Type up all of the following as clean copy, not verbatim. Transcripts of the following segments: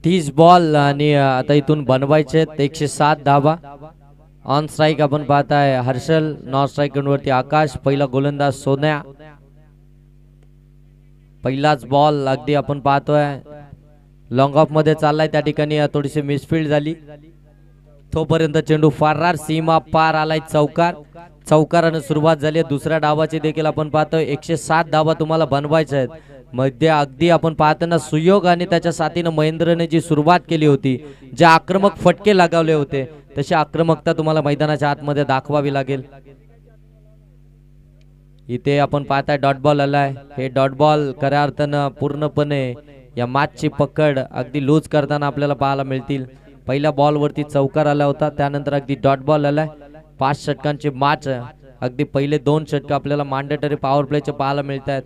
30 ball आणि आता इथून बनवायचे 107 धाबा. ऑन स्ट्राइक आपण पाहताय हर्षल, नॉन स्ट्राइक वरती आकाश, पहिला गोलंदाज सोन्या. पहिलाच बॉल अगदी आपण पाहतोय लॉंग ऑफ मध्ये चाललाय, त्या ठिकाणी थोडीशी मिसफील्ड झाली. तोपर्यंत चेंडू फार सीमा पार आलाय, चौकार. चौकाराने सुरुवात झाली दुसऱ्या डावाची देखील आपण पाहतोय. 107 धावा तुम्हाला बनवायच्या आहेत. मध्ये अगदी आपण पाहताना सुयोग आणि त्याच्या साथीनं महेंद्रने जी सुरुवात केली होती, जे आक्रमक फटके लगावले होते, तशी आक्रमकता तुम्हाला मैदानाच्या आतमध्ये दाखवावी लागेल. इथे आपण पाहताय डॉट बॉल आलाय. हे डॉट बॉल खऱ्या अर्थानं पूर्णपणे या मॅचची पकड अगदी लूज करताना आपल्याला पाहायला मिळतील. पहिल्या बॉलवरती चौकार आला होता, त्यानंतर अगदी डॉट बॉल आलाय. 5 षटकांची मॅच, अगदी पहिले 2 षटक आपल्याला मॅन्डेटरी पॉवर प्लेचे पाहायला मिळत आहेत.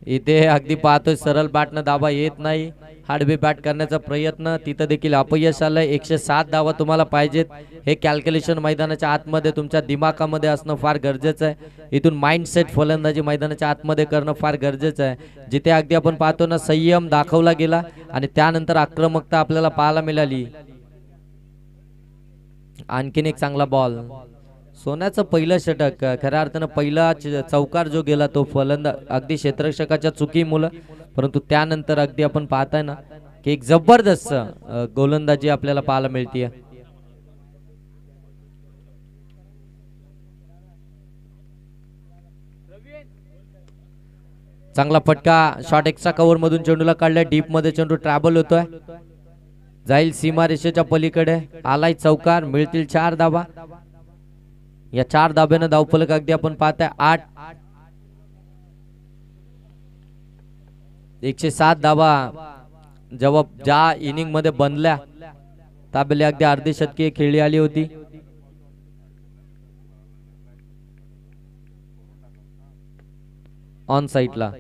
इथे अगदी पाहतोय सरळ बॅटनं धावा येत नाही, हार्डबी बॅट करण्याचा प्रयत्न, तिथं देखील अपयश आलंय. 107 धावा तुम्हाला पाहिजेत. हे कॅल्क्युलेशन मैदानाच्या आतमध्ये तुमच्या दिमागामध्ये असणं फार गरजेचं आहे. इथून माइंडसेट फलंदाजी मैदानाच्या आतमध्ये करणं फार गरजेचं आहे. जिथे अगदी आपण पाहतो ना संयम दाखवला गेला आणि त्यानंतर आक्रमकता आपल्याला पाहायला मिळाली. आणखीन एक चांगला बॉल, सोन्याचं पहिलं षटक. खऱ्या अर्थानं पहिला चौकार जो गेला तो फलंदाज अगदी क्षेत्ररक्षकाच्या चुकीमुळे, परंतु त्यानंतर अगदी आपण पाहताय ना की एक जबरदस्त गोलंदाजी आपल्याला पाहायला मिळते. चांगला फटका, शॉट एक्स्ट्रा कव्हर मधून चेंडूला काढलाय. डीप मध्ये चेंडू ट्रॅव्हल होतोय, जाईल सीमा रेषेच्या पलीकडे. आलाय चौकार, मिळतील 4 धावा. या 4 धाब्यानं धावफलक अगदी आपण पाहताय 8. 107 धावा जेव्हा ज्या इनिंग मध्ये बनल्या त्यावेळी अगदी अर्धी शतकी खेळली आली होती. ऑन साइडला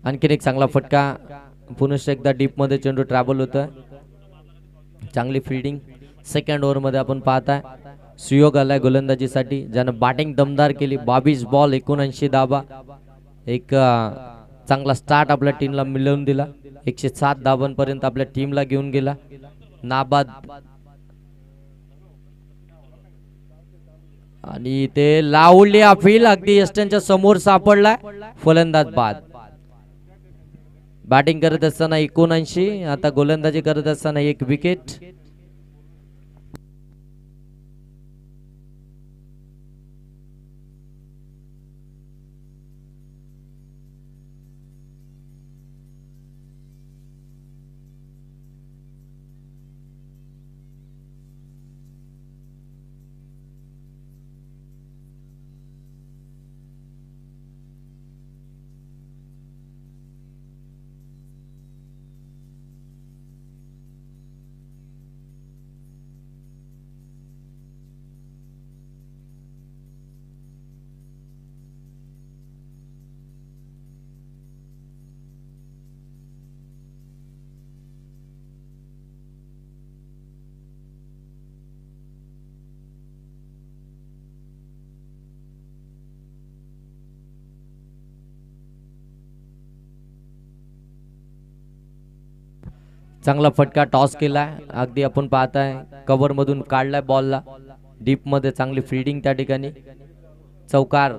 आणखीन एक चांगला फटका, पुनश्च एकदा डीप मध्ये चेंडू ट्रॅव्हल होतोय. चांगली फिल्डिंग सेकंड ओव्हर मध्ये आपण पाहताय. सुयोग आलाय गोलंदाजीसाठी, ज्यानं बॅटिंग दमदार केली. 22 बॉल 79 धावा, एक चांगला स्टार्ट आपल्या टीमला मिळवून दिला. 107 धावांपर्यंत आपल्या टीमला घेऊन गेला. नाबाद आणि ते लावली अपील अगदी यष्ट्यांच्या समोर सापडलाय. फलंदाज बाद. बॅटिंग करत असताना 79, आता गोलंदाजी करत असताना 1 विकेट. चांगला फटका टॉस केलाय, अगदी आपण पाहताय कव्हर मधून काढलाय बॉलला. डीप मध्ये चांगली फिल्डिंग त्या ठिकाणी. चौकार.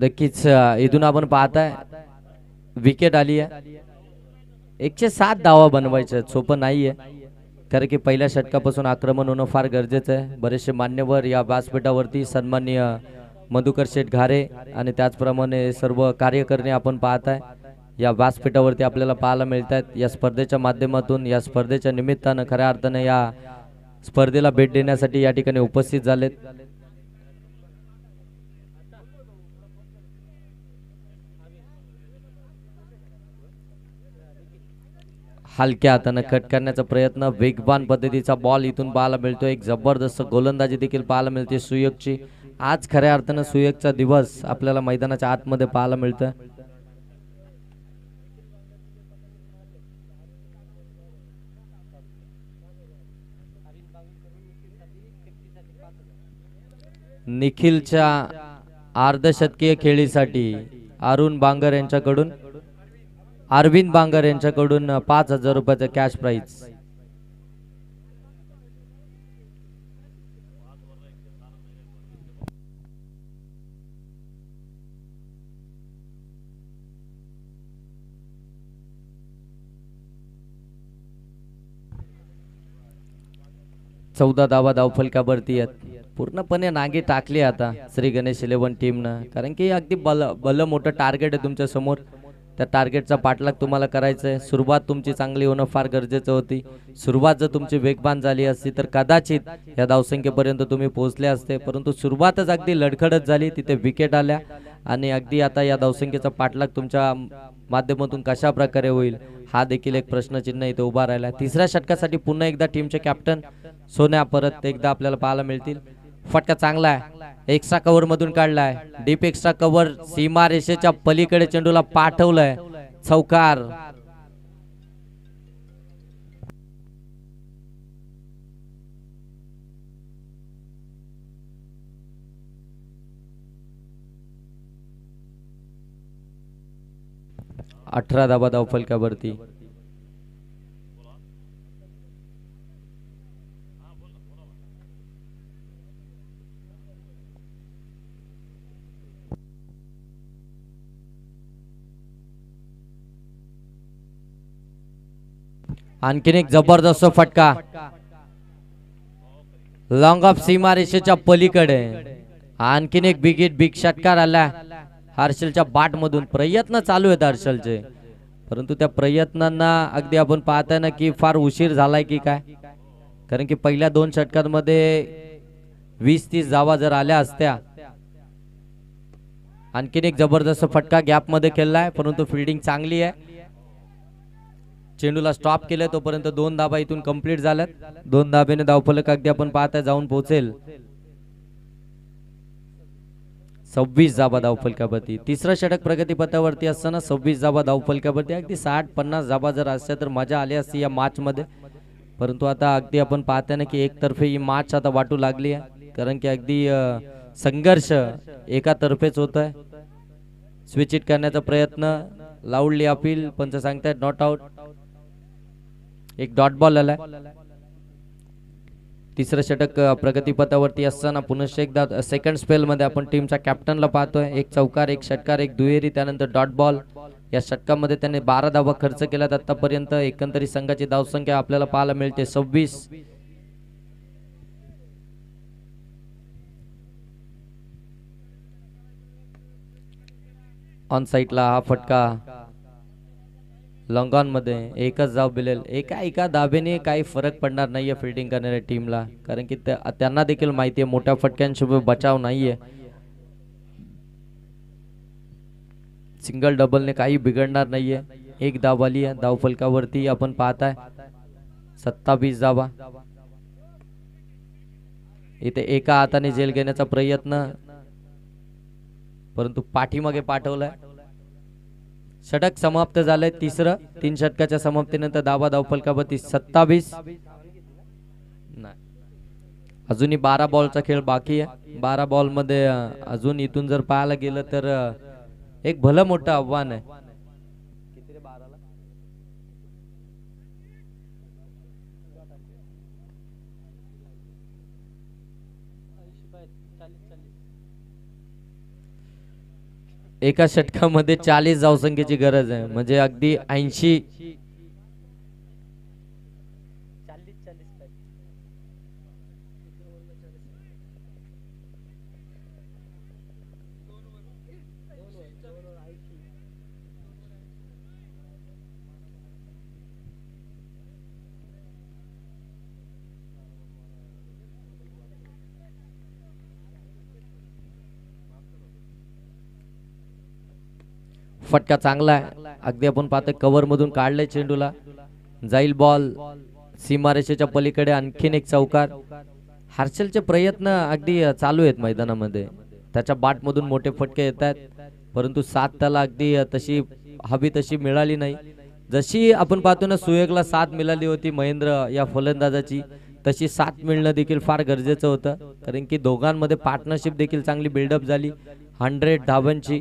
नक्कीच इथून आपण पाहताय विकेट आली आहे. 107 धावा बनवायच्या सोपं नाहीये, कारण की पहिल्या षटकापासून आक्रमण होणं फार गरजेचं आहे. बरेचसे मान्यवर या व्यासपीठावरती सन्माननीय मधुकर शेठ घारे आणि त्याचप्रमाणे सर्व कार्यकर्ते आपण पाहताय या व्यासपीठावरती आपल्याला पाहायला मिळत आहेत. या स्पर्धेच्या माध्यमातून या स्पर्धेच्या निमित्तानं खऱ्या अर्थाने या स्पर्धेला भेट देण्यासाठी या ठिकाणी उपस्थित झालेत. हलक्या हातानं कट करण्याचा प्रयत्न, वेगवान पद्धतीचा बॉल इथून पाहायला मिळतो. एक जबरदस्त गोलंदाजी देखील पाहायला मिळते सुयोगची. आज खऱ्या अर्थानं सुयोगचा दिवस आपल्याला मैदानाच्या आतमध्ये पाहायला मिळतं. निखिलच्या अर्धशतकीय खेळीसाठी अरुण बांगर यांच्याकडून अरविंद बांगर यांच्याकडून 5,000 रुपयाचं कॅश प्राइज. चौदा धावा धावफलकावरती आहेत. पूर्णपणे नागी टाकली आता श्री गणेश 11 टीमनं, कारण की अगदी भलं मोठं टार्गेट आहे तुमच्या समोर. त्या टार्गेटचा पाठलाग तुम्हाला करायचा आहे. सुरुवात तुमची चांगली होणं फार गरजेचं होती. सुरुवात जर तुमची वेगवान झाली असती तर कदाचित या धावसंख्येपर्यंत तुम्ही पोहोचले असते, परंतु सुरुवातच अगदी लडखडत झाली. तिथे विकेट आल्या आणि अगदी आता या धावसंख्येचा पाठलाग तुमच्या माध्यमातून कशा प्रकारे होईल हा देखील एक प्रश्नचिन्ह इथे उभा राहिला. तिसऱ्या षटकासाठी पुन्हा एकदा टीमचे कॅप्टन सोन्या परत एकदा आपल्याला पाहायला मिळतील. फटका चांगला आहे, एक्स्ट्रा कव्हर मधून काढलाय. डीप एक्स्ट्रा कव्हर, सीमा रेषेच्या पलीकडे चेंडूला पाठवलंय. चौकार. अठरा धावा धावफलकावरती. आणखीन एक जबरदस्त फटका, लॉंग ऑफ सीमा रेषेच्या पलीकडे. आणखीन एक बिग षटकार आला हर्षलच्या बाट मधून. प्रयत्न चालू आहेत हर्षलचे, परंतु त्या प्रयत्नांना अगदी आपण पाहताय ना की फार उशीर झालाय की काय, कारण की पहिल्या 2 षटकांमध्ये 20-30 धावा जर आल्या असत्या. आणखीन एक जबरदस्त फटका गॅप मध्ये खेळलाय, परंतु फिल्डिंग चांगली आहे. चेंडूला स्टॉप केलं, तोपर्यंत 2 धाबा इथून कंप्लीट झाल्यात. 2 धाब्याने धावफलक अगदी आपण पाहताय जाऊन पोहोचेल. 26 धाबा धावफलकावरती. तिसरं षटक प्रगतीपथावरती असताना 26 धाबा धावफलकावरती. अगदी 60-50 धाबा जर असत्या तर मजा आली असती या मॅच मध्ये, परंतु आता अगदी आपण पाहताय ना की एकतर्फे ही मॅच आता वाटू लागली आहे, कारण की अगदी संघर्ष एका तर्फेच होत आहे. स्विच इट करण्याचा प्रयत्न, लाऊडली अपील, पंच सांगतायत नॉट आउट. एक डॉट बॉल आलाय. तिसरं षटक प्रगतीपथावरती असताना पुन्हा एकदा सेकंड स्पेल मध्ये आपण टीमच्या कॅप्टनला पाहतोय. एक चौकार, एक षटकार, एक दुहेरी, त्यानंतर डॉट बॉल. या षटकामध्ये त्याने 12 धावा खर्च केल्यात आतापर्यंत. एकंदरीत संघाची धावसंख्या आपल्याला पाहायला मिळते 26. ऑन साइडला हा फटका लॉंग ऑन मध्ये. एकच धाव मिळेल. एका धाबेने काही फरक पडणार नाहीये फिल्डिंग करणाऱ्या टीमला, कारण की त्यांना देखील माहिती आहे मोठ्या फटक्यांशिवाय बचाव नाहीये. सिंगल डबलने काही बिघडणार नाहीये. एक धाव आली आहे धावफलकावरती आपण पाहताय. 27 धावा. इथे एका हाताने झेल घेण्याचा प्रयत्न, परंतु पाठीमागे पाठवलाय. षटक समाप्त झालंय तिसरं. 3 षटकाच्या समाप्तीनंतर धावा धावफलकावरती 27. अजूनही 12 बॉलचा खेळ बाकी आहे. 12 बॉल मध्ये अजून इथून जर पाहायला गेलं तर एक भलं मोठं आव्हान आहे. एका षटकामध्ये 40 धावसंख्येची गरज आहे, म्हणजे अगदी 80. फटका चांगला आहे, अगदी आपण पाहतोय कव्हर मधून काढलंय चेंडूला, जाईल बॉल सीमारेषेच्या पलीकडे. आणखीन एक चौकार. हर्षलचे प्रयत्न अगदी चालू आहेत मैदानामध्ये, त्याच्या बाट मधून मोठे फटके येत आहेत, परंतु साथ त्याला अगदी तशी हवी तशी मिळाली नाही. जशी आपण पाहतो ना सुयोगला साथ मिळाली होती महेंद्र या फलंदाजाची, तशी साथ मिळणं देखील फार गरजेचं होतं, कारण की दोघांमध्ये पार्टनरशिप देखील चांगली बिल्डअप झाली. 100 धावांची.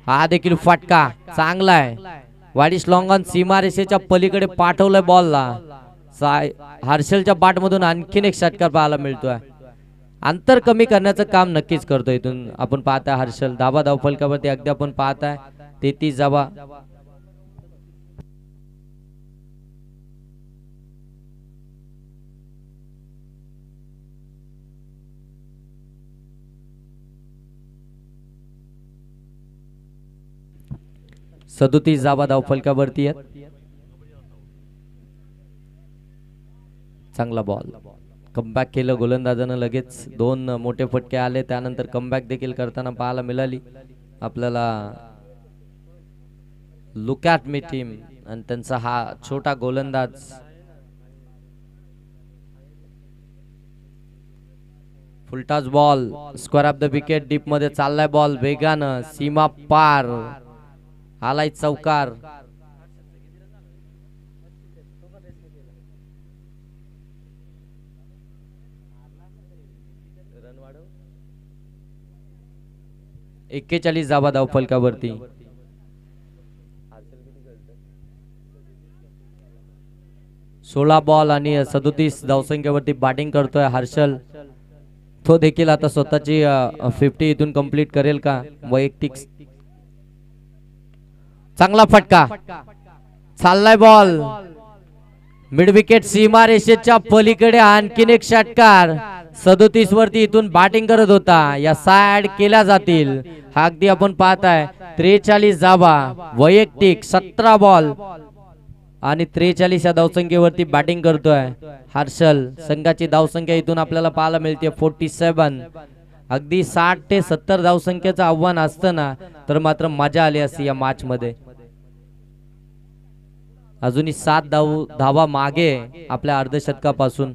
हा देखील फटका चांगला आहे. वाडिश लॉंगॉन सीमारेषेच्या पलीकडे पाठवलंय बॉलला. हर्षलच्या बाट मधून आणखीन एक षटकार पाहायला मिळतोय. अंतर कमी करण्याचं काम नक्कीच करतोय इथून आपण पाहताय हर्षल. धावा धाव फलकावरती अगदी आपण पाहताय 33 धावा. सदोतीस धावा धाव फलकावरती आहेत. चांगला बॉल. कमबॅक केलं गोलंदाजानं, लगेच 2 मोठे फटके आले, त्यानंतर कमबॅक देखील करताना पाहायला मिळाली आपल्याला लुक ॲट मी टीम आणि त्यांचा हा छोटा गोलंदाज. Full toss ball, square of the wicket, deep मध्ये चाललाय बॉल वेगानं, सीमा पार, आलाय चौकार. एक्केचाळीस धावा धाव फलकावरती. 16 बॉल आणि 37 धावसंख्येवरती बॅटिंग करतोय हर्षल. तो देखील आता स्वतःची 50 इथून कंप्लीट करेल का वैयक्तिक. चांगला फटका, चाललाय बॉल मिड विकेट सीमारेषेच्या पलीकडे. आणखीन एक षटकार. 37 वरती इथून बॅटिंग करत होता, या साइड केल्या जातील. हा अगदी आपण पाहताय 43 धावा वैयक्तिक, 17 बॉल आणि 43 या धावसंख्येवरती बॅटिंग करतोय हर्षल. संघाची धावसंख्या इथून आपल्याला पाहायला मिळते 47. अगदी 60 ते 70 धावसंख्येचं आव्हान असताना तर मात्र मजा आली असती या मॅच मध्ये. अजूनही 7 धावा मागे आपल्या अर्धशतकापासून.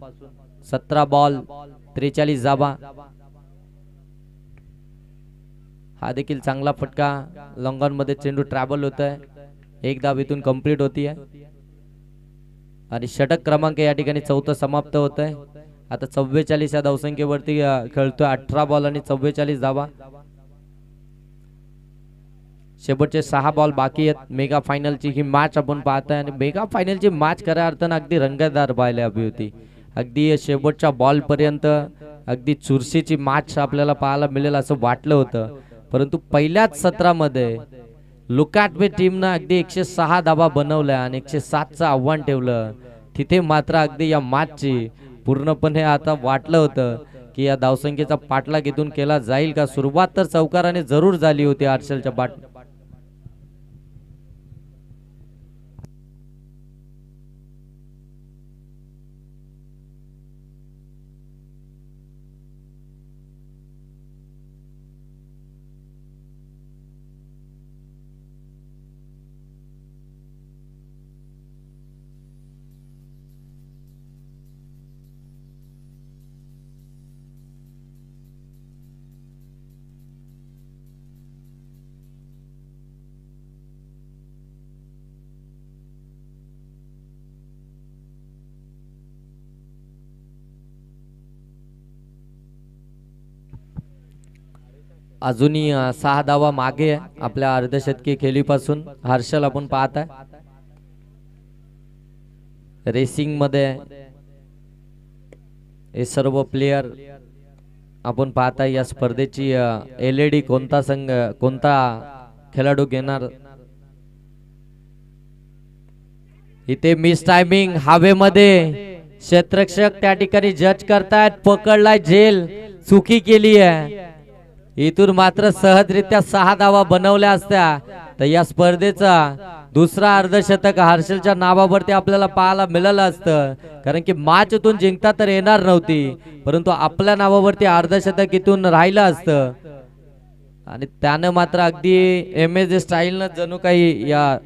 17 बॉल 43 धावा. हा देखील चांगला फटका. लॉंगॉन मध्ये चेंडू ट्रॅव्हल होत आहे, 1 धाव इथून कंप्लीट होतीये आणि षटक क्रमांक या ठिकाणी 4थं समाप्त होत आहे. आता 44 या धावसंख्येवरती खेळतोय. 18 बॉल आणि 44 धावा. शेवटचे 6 बॉल बाकी आहेत. मेगा फायनलची ही मॅच आपण पाहताय आणि मेगा फायनलची मॅच खऱ्या अर्थानं अगदी रंगतदार पाहायला हवी होती. अगदी शेवटच्या बॉल पर्यंत अगदी चुरशीची मॅच आपल्याला पाहायला मिळेल असं वाटलं होतं, परंतु पहिल्याच सत्रामध्ये लुक ॲट मी टीमनं अगदी 106 धावा बनवल्या आणि 107चं आव्हान ठेवलं. तिथे मात्र अगदी या मॅचची पूर्णपणे आता वाटलं होतं की या धावसंख्येचा पाठलाग इथून केला जाईल का. सुरुवात तर चौकाराने जरूर झाली होती हर्षलच्या बाट. अजूनही 6 धावा मागे आहे आपल्या अर्धशतकी खेळीपासून हर्षल. आपण पाहत आहे रेसिंग मध्ये हे सर्व प्लेयर आपण पाहताय. या स्पर्धेची LED कोणता संघ कोणता खेळाडू घेणार. इथे मिस टायमिंग हवेमध्ये क्षेत्ररक्षक त्या ठिकाणी जज करतायत. पकडलाय झेल, चुकी केली आहे. इथून मात्र सहजरित्या 6 धावा बनवल्या असत्या तर या स्पर्धेचा दुसरा अर्धशतक हर्षलच्या नावावरती आपल्याला पाहायला मिळालं असतं. कारण की मॅच इथून जिंकता तर येणार नव्हती, परंतु आपल्या नावावरती अर्धशतक इथून राहिलं असतं. आणि त्यानं मात्र अगदी एमएस स्टाईलनं जणू काही या